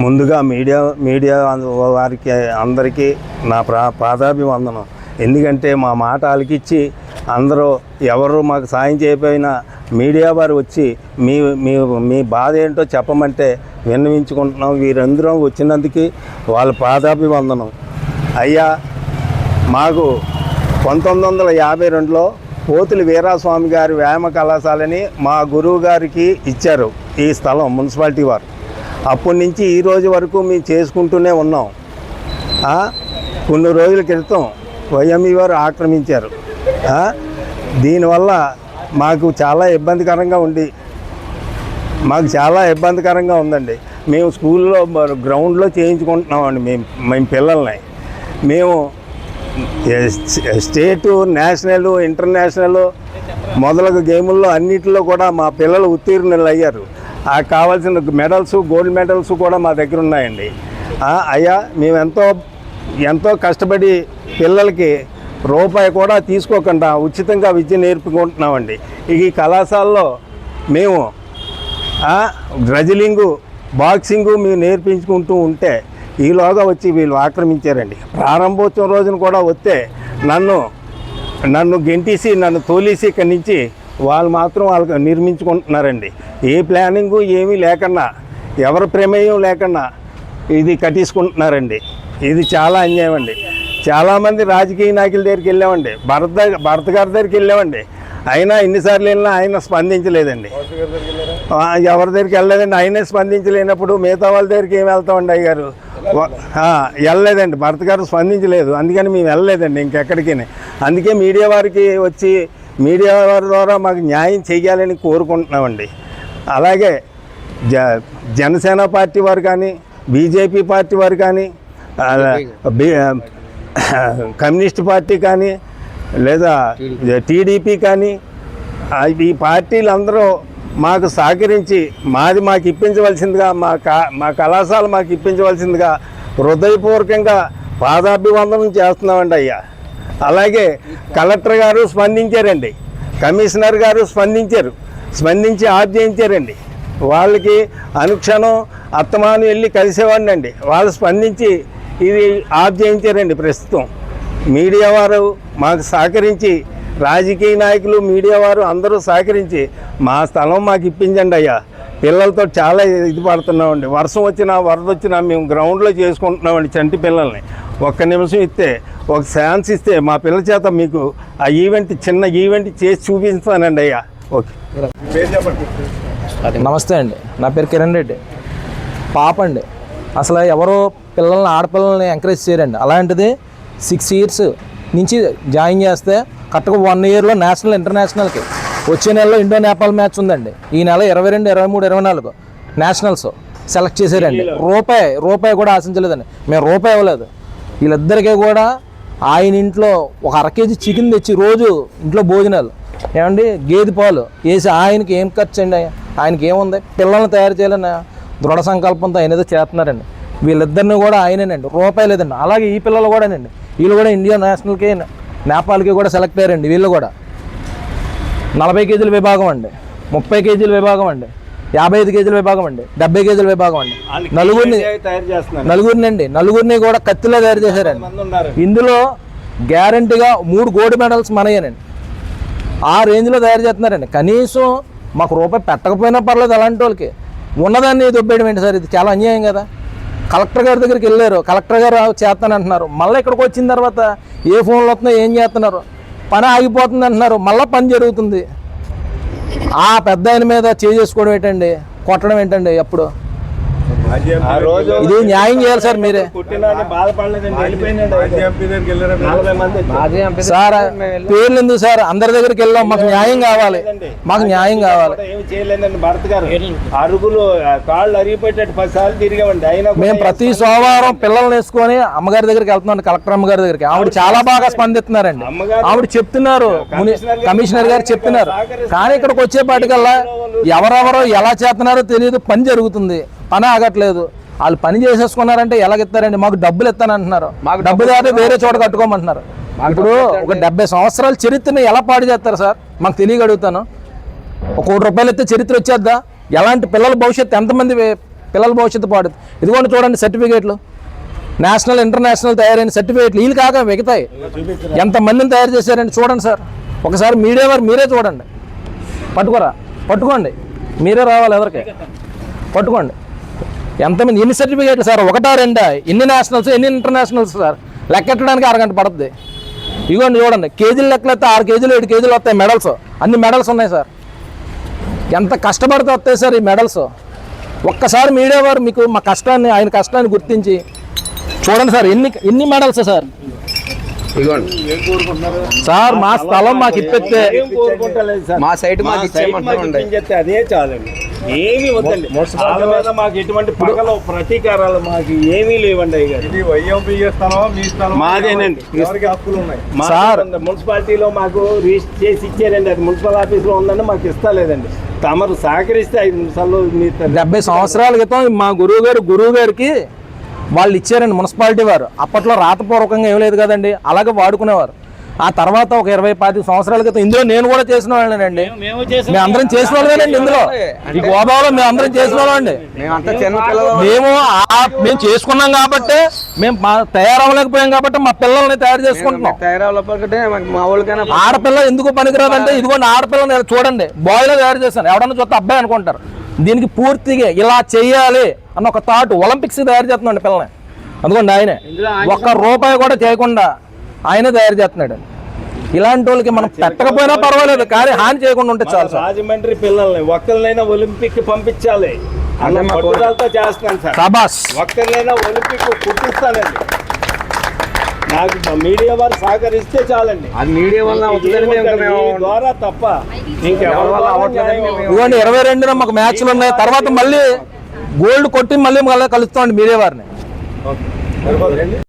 ముందుగా మీడియా వారికి అందరికీ నా పాదాభివందనం. ఎందుకంటే మా మాట ఆలకిచ్చి అందరూ ఎవరు మాకు సాయం చేయకపోయినా మీడియా వారు వచ్చి మీ మీ మీ బాధ ఏంటో చెప్పమంటే విన్నవించుకుంటున్నాం. వీరందరం వచ్చినందుకు వాళ్ళ పాదాభివందనం. అయ్యా, మాకు 1952లో పోతులి వీరాస్వామి గారి వ్యాయామ కళాశాలని మా గురువు గారికి ఇచ్చారు ఈ స్థలం మున్సిపాలిటీ వారు. అప్పటి నుంచి ఈ రోజు వరకు మేము చేసుకుంటూనే ఉన్నాం. కొన్ని రోజుల క్రితం వైఎంఈ వారు ఆక్రమించారు. దీనివల్ల మాకు చాలా ఇబ్బందికరంగా ఉందండి. మేము స్కూల్లో గ్రౌండ్లో చేయించుకుంటున్నామండి. మేము పిల్లల్ని మేము స్టేటు, నేషనల్, ఇంటర్నేషనల్ మొదలగు గేముల్లో అన్నిటిలో కూడా మా పిల్లలు ఉత్తీర్ణులు అయ్యారు. కావాల్సిన మెడల్స్, గోల్డ్ మెడల్స్ కూడా మా దగ్గర ఉన్నాయండి. అయ్యా, మేము ఎంతో కష్టపడి పిల్లలకి రూపాయి కూడా తీసుకోకుండా ఉచితంగా విద్య నేర్పుకుంటున్నామండి. ఈ కళాశాలలో మేము రెజ్లింగు, బాక్సింగు మేము నేర్పించుకుంటూ ఉంటే ఈలోగా వచ్చి వీళ్ళు ఆక్రమించారండి. ప్రారంభోత్సవం రోజున కూడా వస్తే నన్ను గెంటేసి నన్ను తోలేసి ఇక్కడి నుంచి వాళ్ళు మాత్రం వాళ్ళకి నిర్మించుకుంటున్నారండి. ఏ ప్లానింగు ఏమీ లేకుండా, ఎవరి ప్రమేయం లేకుండా ఇది కట్టించుకుంటున్నారండి. ఇది చాలా అన్యాయం అండి. చాలామంది రాజకీయ నాయకుల దగ్గరికి వెళ్ళామండి, భరత్ గారి దగ్గరికి వెళ్ళామండి. అయినా ఎన్నిసార్లు వెళ్ళినా ఆయన స్పందించలేదండి. ఎవరి దగ్గరికి వెళ్ళలేదండి. ఆయనే స్పందించలేనప్పుడు మిగతా వాళ్ళ దగ్గరికి ఏం వెళ్తామండి? అయ్యారు వెళ్ళలేదండి, భరత్ గారు స్పందించలేదు. అందుకని మేము వెళ్ళలేదండి ఇంకెక్కడికి. అందుకే మీడియా వారికి వచ్చి మీడియా వారి ద్వారా మాకు న్యాయం చేయాలని కోరుకుంటున్నామండి. అలాగే జనసేన పార్టీ వారు కానీ, బీజేపీ పార్టీ వారు కానీ, కమ్యూనిస్ట్ పార్టీ కానీ, లేదా టీడీపీ కానీ, ఈ పార్టీలందరూ మాకు సహకరించి మాకు ఇప్పించవలసిందిగా, మా కళాశాల మాకు ఇప్పించవలసిందిగా హృదయపూర్వకంగా పాదాభివందనం చేస్తున్నామండి అయ్యా. అలాగే కలెక్టర్ గారు స్పందించారండి, కమిషనర్ గారు స్పందించి ఆఫ్ చేయించారండి. వాళ్ళకి అనుక్షణం అత్తమాను వెళ్ళి కలిసేవాడిని అండి. వాళ్ళు స్పందించి ఇది ఆఫ్ చేయించారండి. ప్రస్తుతం మీడియా వారు మాకు సహకరించి, రాజకీయ నాయకులు, మీడియా వారు అందరూ సహకరించి మా స్థలం మాకు ఇప్పించండి అయ్యా. పిల్లలతో చాలా ఇది పడుతున్నామండి. వర్షం వచ్చినా, వరద వచ్చినా మేము గ్రౌండ్లో చేసుకుంటున్నామండి. చంటి పిల్లల్ని ఒక్క నిమిషం ఇస్తే, ఒక ఛాన్స్ ఇస్తే మా పిల్లల చేత మీకు ఆ చిన్న ఈవెంట్ చేసి చూపిస్తానండి అయ్యా. ఓకే, నమస్తే అండి. నా పేరు కిరణ్ రెడ్డి. పాప అండి. అసలు ఎవరో ఆడపిల్లల్ని ఎంకరేజ్ చేయరండి. అలాంటిది 6 years నుంచి జాయిన్ చేస్తే కరెక్ట్గా 1 yearలో నేషనల్, ఇంటర్నేషనల్కి వచ్చే నెలలో ఇండో నేపాల్ మ్యాచ్ ఉందండి. ఈ నెల 22, 23, 24 నేషనల్స్ సెలెక్ట్ చేశారండి. రూపాయి కూడా ఆశించలేదండి. మేము రూపాయి ఇవ్వలేదు. వీళ్ళిద్దరికీ కూడా ఆయన ఇంట్లో ఒక 1/2 kg చికెన్ తెచ్చి రోజు ఇంట్లో భోజనాలు ఏమండి, గేదె పాలు వేసి ఆయనకి ఏం ఖర్చు అండి? ఆయనకి ఏముంది? పిల్లల్ని తయారు చేయాలని దృఢ సంకల్పంతో ఆయన ఏదో చేస్తున్నారండి. వీళ్ళిద్దరిని కూడా ఆయనేనండి, రూపాయి లేదండి. అలాగే ఈ పిల్లలు కూడానండి, వీళ్ళు కూడా ఇండియా నేషనల్కి, నేపాల్కి కూడా సెలెక్ట్ అయ్యారండి. వీళ్ళు కూడా 40 kg విభాగం అండి, 30 kg విభాగం అండి, 55 kg విభాగం అండి, 70 kg విభాగం అండి. నలుగురిని కూడా కత్తిలో తయారు చేశారండి. ఇందులో గ్యారంటీగా 3 గోల్డ్ మెడల్స్ మనయేనండి. ఆ రేంజ్లో తయారు చేస్తున్నారండి. కనీసం మాకు రూపాయి పెట్టకపోయినా పర్లేదు. అలాంటి వాళ్ళకి ఉన్నదాన్ని దొబ్బేయడం ఏంటి సార్? ఇది చాలా అన్యాయం కదా. కలెక్టర్ గారి దగ్గరికి వెళ్ళారు, కలెక్టర్ గారు చేస్తానంటున్నారు. మళ్ళీ ఇక్కడికి వచ్చిన తర్వాత ఏ ఫోన్లు వస్తున్నాయో, ఏం చేస్తున్నారు? పని ఆగిపోతుంది అంటున్నారు, మళ్ళీ పని జరుగుతుంది. ఆ పెద్ద ఆయన మీద చేసుకోవడం ఏంటండి, కొట్టడం ఏంటండి? ఎప్పుడు ఇది న్యాయం చేయాలి సార్. మీరే సార్ పేర్లు ఎందుకు సార్? అందరి దగ్గరికి వెళ్ళాం, మాకు న్యాయం కావాలి. మేము ప్రతి సోమవారం పిల్లల్ని వేసుకొని అమ్మగారి దగ్గరికి వెళ్తున్నాం, కలెక్టర్ అమ్మగారి దగ్గరికి. ఆవిడ చాలా బాగా స్పందిస్తున్నారండి. ఆవిడ చెప్తున్నారు, కమిషనర్ గారు చెప్తున్నారు. కానీ ఇక్కడికి వచ్చేపాటికల్లా ఎవరెవరో ఎలా చేస్తున్నారో తెలియదు. పని జరుగుతుంది, పని ఆగట్లేదు. వాళ్ళు పని చేసేసుకున్నారంటే ఎలాగెత్తారండి? మాకు డబ్బులు ఇస్తానంటున్నారు, డబ్బు దాటి వేరే చోట కట్టుకోమంటున్నారు. ఇప్పుడు ఒక 70 సంవత్సరాల చరిత్రని ఎలా పాడు చేస్తారు సార్? మాకు తెలియగలుగుతాను. 1 కోటి రూపాయలు ఇస్తే చరిత్ర వచ్చేద్దా? ఎలాంటి పిల్లల భవిష్యత్తు ఎంతమంది పిల్లల భవిష్యత్తు పాడుతుంది. ఇదిగోండి చూడండి సర్టిఫికేట్లు, నేషనల్ ఇంటర్నేషనల్ తయారైన సర్టిఫికేట్లు వీళ్ళు కాక మిగతాయి ఎంతమందిని తయారు చేశారండి చూడండి సార్. ఒకసారి మీడియా వారు మీరే చూడండి. పట్టుకోండి మీరే రావాలి ఎదరికి, పట్టుకోండి. ఎంతమంది ఎన్ని సర్టిఫికేట్లు సార్, ఒకటా రెండా, ఎన్ని నేషనల్స్ ఎన్ని ఇంటర్నేషనల్స్ సార్, లెక్కెట్టడానికి అరగంట పడుతుంది. ఇదిగోండి చూడండి, కేజీలు లెక్కలెత్తే 6 కేజీలు 7 కేజీలు వస్తాయి మెడల్స్, అన్ని మెడల్స్ ఉన్నాయి సార్. ఎంత కష్టపడితే వస్తాయి సార్ ఈ మెడల్స్. ఒక్కసారి మీడియా వారు మీకు మా కష్టాన్ని, ఆయన కష్టాన్ని గుర్తించి చూడండి సార్, ఎన్ని మెడల్స్ సార్. సార్ మా స్థలం మాకు ఇప్పిస్తే మా సైట్ మాకు ఇచ్చేస్తే అదే చాలండి, ఏమీ వద్దండి. వాళ్ళ మీద మాకు ఎటువంటి పగలు ప్రతీకారాలు మాకు ఏమీ లేవండి. మాదేనండి, సార్ మున్సిపాలిటీలో మాకు రిజిస్టర్ చేసి ఇచ్చారండి, అది మున్సిపల్ ఆఫీస్లో ఉందండి, మాకు ఇస్తలేదండి. తమరు సహకరిస్తే 5 నిమిషాల్లో 70 సంవత్సరాల క్రితం మా గురువు గారికి వాళ్ళు ఇచ్చారండి మున్సిపాలిటీ వారు. అప్పట్లో రాతపూర్వకంగా ఏం లేదు కదండి, అలాగే వాడుకునేవారు. ఆ తర్వాత ఒక 20-25 సంవత్సరాల క్రితం ఇందులో నేను కూడా చేసిన వాళ్ళేనండి. మేము అందరం చేసిన వాళ్ళేనండి ఇందులో, ఈ గోదావరిలో మేము అందరం చేసిన వాళ్ళండి. మేము చేసుకున్నాం కాబట్టి, మేము తయారవ్వలేకపోయాం కాబట్టి మా పిల్లల్ని తయారు చేసుకుంటున్నాం. ఆడపిల్ల ఎందుకు పనికిరాదంటే ఇదిగోండి ఆడపిల్లని చూడండి, బాయ్లో తయారు చేశాను. ఎవడన్నా చూస్తే అబ్బాయి అనుకుంటారు. దీనికి పూర్తిగా ఇలా చెయ్యాలి అన్న ఒక థాట్ ఒలింపిక్స్ తయారు చేస్తున్నాడు పిల్లల్ని. అందుకోండి ఆయనే ₹1 కూడా చేయకుండా ఆయనే తయారు చేస్తున్నాడు. ఇలాంటి వాళ్ళకి మనం పెట్టకపోయినా పర్వాలేదు, కానీ హాని చేయకుండా ఉంటే చాలు. రాజమండ్రి పిల్లల్ని ఒక్కరినైనా ఒలింపిక్ పంపించాలి అన్న పట్టుదలతో చేస్తున్నాను సార్. శాబాష్. ఒక్కరినైనా ఒలింపిక్ పుట్టిస్తానండి. నాకు మీడియా వారు సహకరిస్తే చాలండి. మీడియా వల్ల ద్వారా తప్ప ఇదిగోండి 22న మాకు మ్యాచ్లు ఉన్నాయి. తర్వాత మళ్ళీ గోల్డ్ కొట్టి మళ్ళీ కలుస్తామండి మీడియా వారిని.